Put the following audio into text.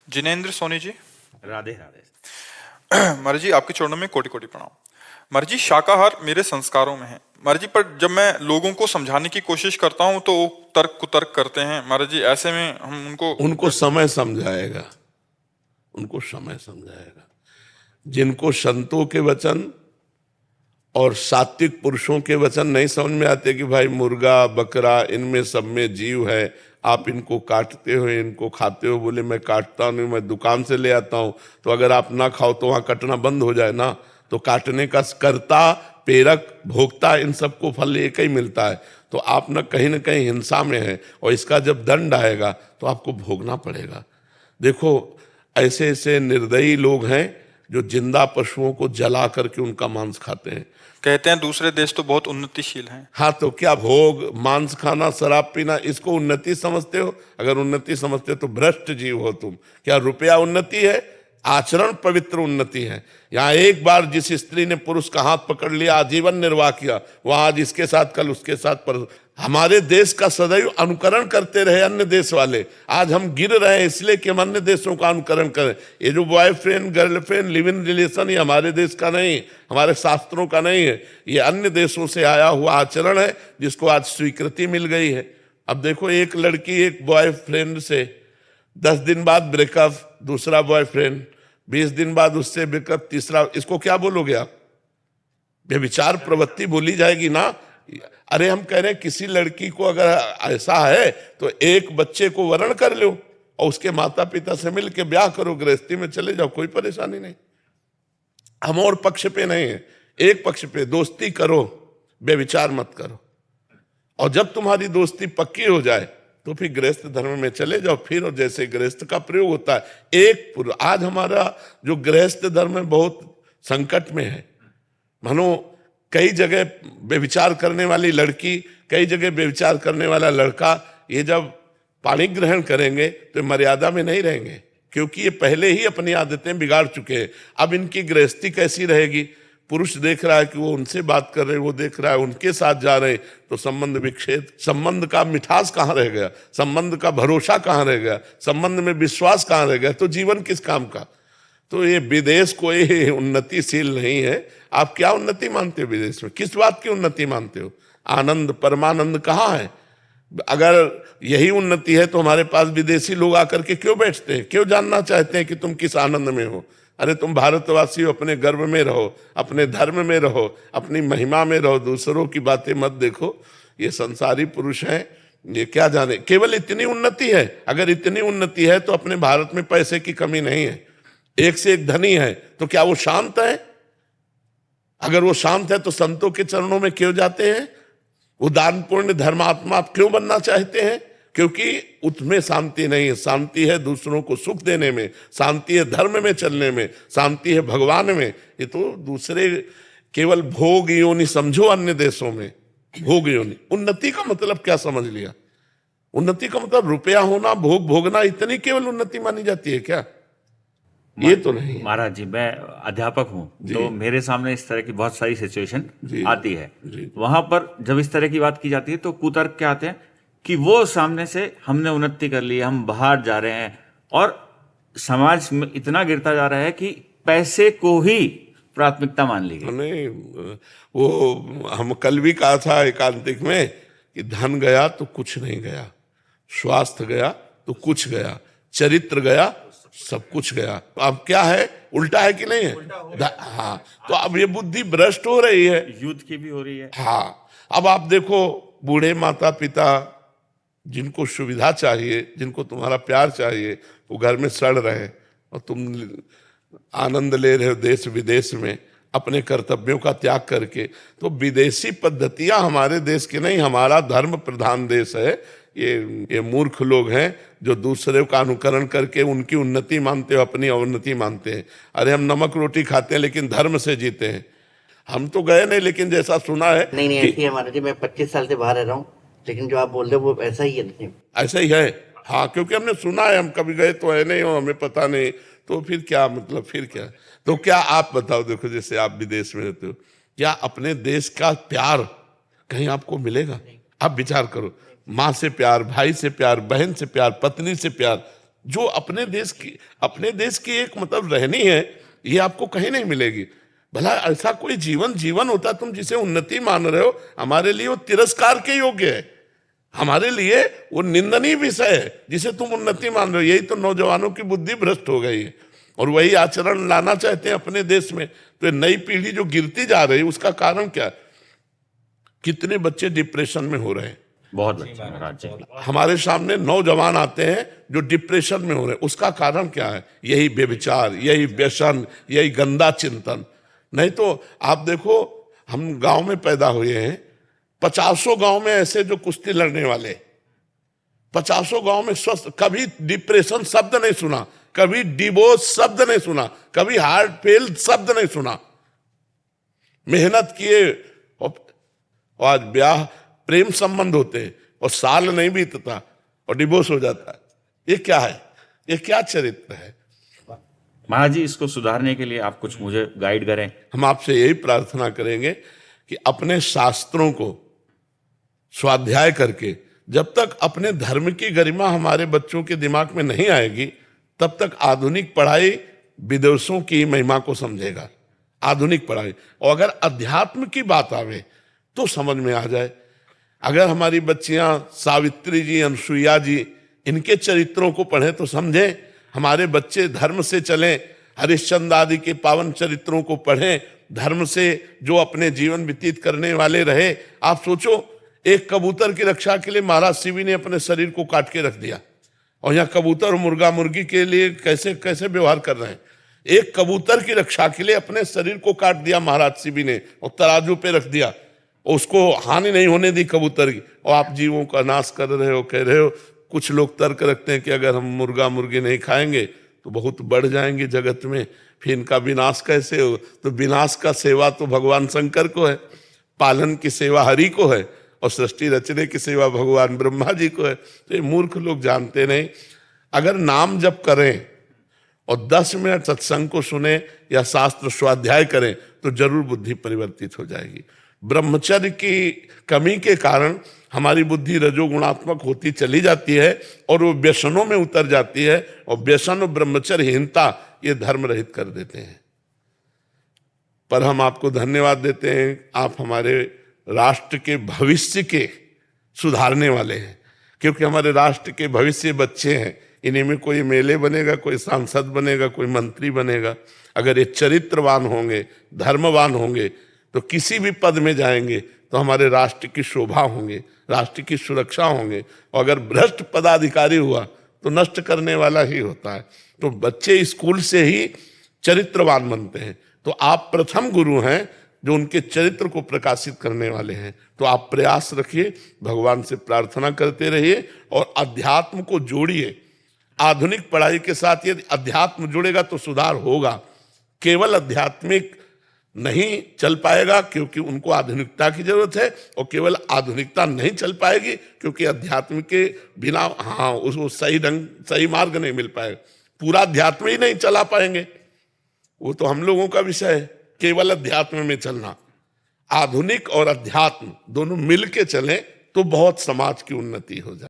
जिनेंद्र सोनी जी। राधे राधे। महाराज जी, आपके चरणों में कोटि कोटि प्रणाम। महाराज जी, शाकाहार मेरे संस्कारों में है महाराज जी, पर जब मैं लोगों को समझाने की कोशिश करता हूँ तो वो तर्क कुतर्क करते हैं महाराज जी। ऐसे में हम उनको उनको समय समझाएगा, उनको समय समझाएगा। जिनको संतों के वचन और सात्विक पुरुषों के वचन नहीं समझ में आते कि भाई मुर्गा बकरा इनमें सब में जीव है, आप इनको काटते हो इनको खाते हो, बोले मैं काटता नहीं, मैं दुकान से ले आता हूं, तो अगर आप ना खाओ तो वहां कटना बंद हो जाए ना। तो काटने का कर्ता प्रेरक भोक्ता इन सबको फल एक ही मिलता है। तो आप न कहीं हिंसा में है और इसका जब दंड आएगा तो आपको भोगना पड़ेगा। देखो ऐसे ऐसे निर्दयी लोग हैं जो जिंदा पशुओं को जला करके उनका मांस खाते हैं। कहते हैं दूसरे देश तो बहुत उन्नतिशील हैं। हाँ, तो क्या भोग मांस खाना शराब पीना इसको उन्नति समझते हो? अगर उन्नति समझते हो तो भ्रष्ट जीव हो तुम। क्या रुपया उन्नति है? आचरण पवित्र उन्नति है। यहाँ एक बार जिस स्त्री ने पुरुष का हाथ पकड़ लिया आजीवन निर्वाह किया, वह आज इसके साथ कल उसके साथ। पर हमारे देश का सदैव अनुकरण करते रहे अन्य देश वाले। आज हम गिर रहे हैं इसलिए कि हम अन्य देशों का अनुकरण करें। ये जो boyfriend girlfriend live in relation, ये हमारे देश का नहीं, हमारे शास्त्रों का नहीं है, ये अन्य देशों से आया हुआ आचरण है जिसको आज स्वीकृति मिल गई है। अब देखो, एक लड़की एक बॉयफ्रेंड से 10 दिन बाद ब्रेकअप, दूसरा बॉयफ्रेंड, 20 दिन बाद उससे ब्रेकअप, तीसरा, इसको क्या बोलोगे आप? व्यभिचार प्रवृत्ति बोली जाएगी ना। अरे हम कह रहे हैं किसी लड़की को अगर ऐसा है तो एक बच्चे को वरण कर लो और उसके माता पिता से मिल के ब्याह करो, गृहस्थी में चले जाओ, कोई परेशानी नहीं। हम और पक्ष पे नहीं है, एक पक्ष पे दोस्ती करो, व्यभिचार मत करो। और जब तुम्हारी दोस्ती पक्की हो जाए तो फिर गृहस्थ धर्म में चले जाओ। फिर और जैसे गृहस्थ का प्रयोग होता है आज हमारा जो गृहस्थ धर्म है बहुत संकट में है। मानो कई जगह व्यभिचार करने वाली लड़की, कई जगह व्यभिचार करने वाला लड़का, ये जब पाणी ग्रहण करेंगे तो मर्यादा में नहीं रहेंगे, क्योंकि ये पहले ही अपनी आदतें बिगाड़ चुके हैं। अब इनकी गृहस्थी कैसी रहेगी? पुरुष देख रहा है कि वो उनसे बात कर रहे हैं, वो देख रहा है उनके साथ जा रहे हैं, तो संबंध विच्छेद। संबंध का मिठास कहाँ रह गया? संबंध का भरोसा कहाँ रह गया? संबंध में विश्वास कहाँ रह गया? तो जीवन किस काम का? तो ये विदेश कोई उन्नतिशील नहीं है। आप क्या उन्नति मानते हो विदेश में? किस बात की उन्नति मानते हो? आनंद परमानंद कहाँ है? अगर यही उन्नति है तो हमारे पास विदेशी लोग आकर के क्यों बैठते हैं? क्यों जानना चाहते हैं कि तुम किस आनंद में हो? अरे तुम भारतवासी हो, अपने गर्व में रहो, अपने धर्म में रहो, अपनी महिमा में रहो, दूसरों की बातें मत देखो। ये संसारी पुरुष हैं, ये क्या जाने। केवल इतनी उन्नति है, अगर इतनी उन्नति है तो अपने भारत में पैसे की कमी नहीं है, एक से एक धनी है, तो क्या वो शांत है? अगर वो शांत है तो संतों के चरणों में क्यों जाते हैं? वो दान पुण्य धर्मात्मा आप क्यों बनना चाहते हैं? क्योंकि उसमें शांति नहीं है। शांति है दूसरों को सुख देने में, शांति है धर्म में चलने में, शांति है भगवान में। ये तो दूसरे केवल भोग योनि समझो। अन्य देशों में भोग योनि। उन्नति का मतलब क्या समझ लिया? उन्नति का मतलब रुपया होना, भोग भोगना, इतनी केवल उन्नति मानी जाती है क्या? ये तो नहीं। महाराज जी, मैं अध्यापक हूँ तो मेरे सामने इस तरह की बहुत सारी सिचुएशन आती है। वहां पर जब इस तरह की बात की जाती है तो कुतर्क क्या आते हैं कि वो सामने से हमने उन्नति कर ली, हम बाहर जा रहे हैं, और समाज में इतना गिरता जा रहा है कि पैसे को ही प्राथमिकता मान ली गई। नहीं, वो हम कल भी कहा था एकांतिक में कि धन गया तो कुछ नहीं गया, स्वास्थ्य गया तो कुछ गया, चरित्र गया सब कुछ गया। अब क्या है? उल्टा है कि नहीं है? हाँ, तो अब ये बुद्धि भ्रष्ट हो रही है, युद्ध की भी हो रही है। हाँ, अब आप देखो बूढ़े माता पिता जिनको सुविधा चाहिए, जिनको तुम्हारा प्यार चाहिए, वो घर में सड़ रहे हैं और तुम आनंद ले रहे हो देश विदेश में अपने कर्तव्यों का त्याग करके। तो विदेशी पद्धतियां हमारे देश की नहीं, हमारा धर्म प्रधान देश है। ये मूर्ख लोग हैं जो दूसरे का अनुकरण करके उनकी उन्नति मानते हो, अपनी अवनति मानते हैं। अरे हम नमक रोटी खाते हैं लेकिन धर्म से जीते हैं। हम तो गए नहीं, लेकिन जैसा सुना है नहीं ऐसी है महाराज जी। मैं 25 साल से बाहर रह रहा हूँ, लेकिन जो आप बोल रहे हो वो ऐसा ही है। ऐसा ही है, हाँ, क्योंकि हमने सुना है, हम कभी गए तो है नहीं हो, हमें पता नहीं। तो फिर क्या मतलब? फिर क्या? तो क्या आप बताओ, देखो जैसे आप विदेश में रहते हो, क्या अपने देश का प्यार कहीं आपको मिलेगा? आप विचार करो, माँ से प्यार, भाई से प्यार, बहन से प्यार, पत्नी से प्यार, जो अपने देश की एक मतलब रहनी है, ये आपको कहीं नहीं मिलेगी। भला ऐसा कोई जीवन होता तुम जिसे उन्नति मान रहे हो, हमारे लिए वो तिरस्कार के योग्य है, हमारे लिए वो निंदनीय विषय है जिसे तुम उन्नति मान रहे हो। यही तो नौजवानों की बुद्धि भ्रष्ट हो गई है और वही आचरण लाना चाहते हैं अपने देश में। तो नई पीढ़ी जो गिरती जा रही है, उसका कारण क्या है? कितने बच्चे डिप्रेशन में हो रहे हैं, बहुत बच्चे महाराज जी। हमारे सामने नौजवान आते हैं जो डिप्रेशन में हो रहे हैं। उसका कारण क्या है? यही व्यभिचार, यही व्यसन, यही गंदा चिंतन। नहीं तो आप देखो, हम गांव में पैदा हुए हैं, 50 गांव में ऐसे जो कुश्ती लड़ने वाले, 50 गांव में स्वस्थ, कभी डिप्रेशन शब्द नहीं सुना, कभी डिवोर्स शब्द नहीं सुना, कभी हार्ट फेल शब्द नहीं सुना। मेहनत किए और आज ब्याह प्रेम संबंध होते हैं और साल नहीं बीतता और डिवोर्स हो जाता है। ये क्या है? ये क्या चरित्र है? महाराज जी, इसको सुधारने के लिए आप कुछ मुझे गाइड करें। हम आपसे यही प्रार्थना करेंगे कि अपने शास्त्रों को स्वाध्याय करके, जब तक अपने धर्म की गरिमा हमारे बच्चों के दिमाग में नहीं आएगी, तब तक आधुनिक पढ़ाई विदेशों की महिमा को समझेगा। आधुनिक पढ़ाई, और अगर अध्यात्म की बात आवे तो समझ में आ जाए। अगर हमारी बच्चियां सावित्री जी, अनसुईया जी, इनके चरित्रों को पढ़ें तो समझें। हमारे बच्चे धर्म से चलें, हरिश्चंद्र आदि के पावन चरित्रों को पढ़ें, धर्म से जो अपने जीवन व्यतीत करने वाले रहे। आप सोचो, एक कबूतर की रक्षा के लिए महाराज शिवी ने अपने शरीर को काट के रख दिया, और यहाँ कबूतर और मुर्गा मुर्गी के लिए कैसे कैसे व्यवहार कर रहे हैं। एक कबूतर की रक्षा के लिए अपने शरीर को काट दिया महाराज शिवी ने और तराजू पे रख दिया, उसको हानि नहीं होने दी कबूतर की। और आप जीवों का नाश कर रहे हो, कह रहे हो। कुछ लोग तर्क रखते हैं कि अगर हम मुर्गा मुर्गी नहीं खाएंगे तो बहुत बढ़ जाएंगे जगत में, फिर इनका विनाश कैसे हो? तो विनाश का सेवा तो भगवान शंकर को है, पालन की सेवा हरि को है, और सृष्टि रचने की सेवा भगवान ब्रह्मा जी को है। तो ये मूर्ख लोग जानते नहीं। अगर नाम जप करें और 10 मिनट सत्संग को सुने या शास्त्र स्वाध्याय करें तो जरूर बुद्धि परिवर्तित हो जाएगी। ब्रह्मचर्य की कमी के कारण हमारी बुद्धि रजोगुणात्मक होती चली जाती है और वो व्यसनों में उतर जाती है, और व्यसन और ब्रह्मचर्यहीनता ये धर्म रहित कर देते हैं। पर हम आपको धन्यवाद देते हैं, आप हमारे राष्ट्र के भविष्य के सुधारने वाले हैं, क्योंकि हमारे राष्ट्र के भविष्य बच्चे हैं। इन्हीं में कोई मेले बनेगा, कोई सांसद बनेगा, कोई मंत्री बनेगा। अगर ये चरित्रवान होंगे, धर्मवान होंगे, तो किसी भी पद में जाएंगे तो हमारे राष्ट्र की शोभा होंगे, राष्ट्र की सुरक्षा होंगे। और अगर भ्रष्ट पदाधिकारी हुआ तो नष्ट करने वाला ही होता है। तो बच्चे स्कूल से ही चरित्रवान बनते हैं। तो आप प्रथम गुरु हैं जो उनके चरित्र को प्रकाशित करने वाले हैं। तो आप प्रयास रखिए, भगवान से प्रार्थना करते रहिए और अध्यात्म को जोड़िए। आधुनिक पढ़ाई के साथ यदि अध्यात्म जुड़ेगा तो सुधार होगा। केवल आध्यात्मिक नहीं चल पाएगा क्योंकि उनको आधुनिकता की जरूरत है, और केवल आधुनिकता नहीं चल पाएगी क्योंकि अध्यात्म के बिना उसको सही मार्ग नहीं मिल पाएगा। पूरा अध्यात्म ही नहीं चला पाएंगे, वो तो हम लोगों का विषय है। केवल अध्यात्म में चलना, आधुनिक और अध्यात्म दोनों मिल के चलें तो बहुत समाज की उन्नति हो जाए।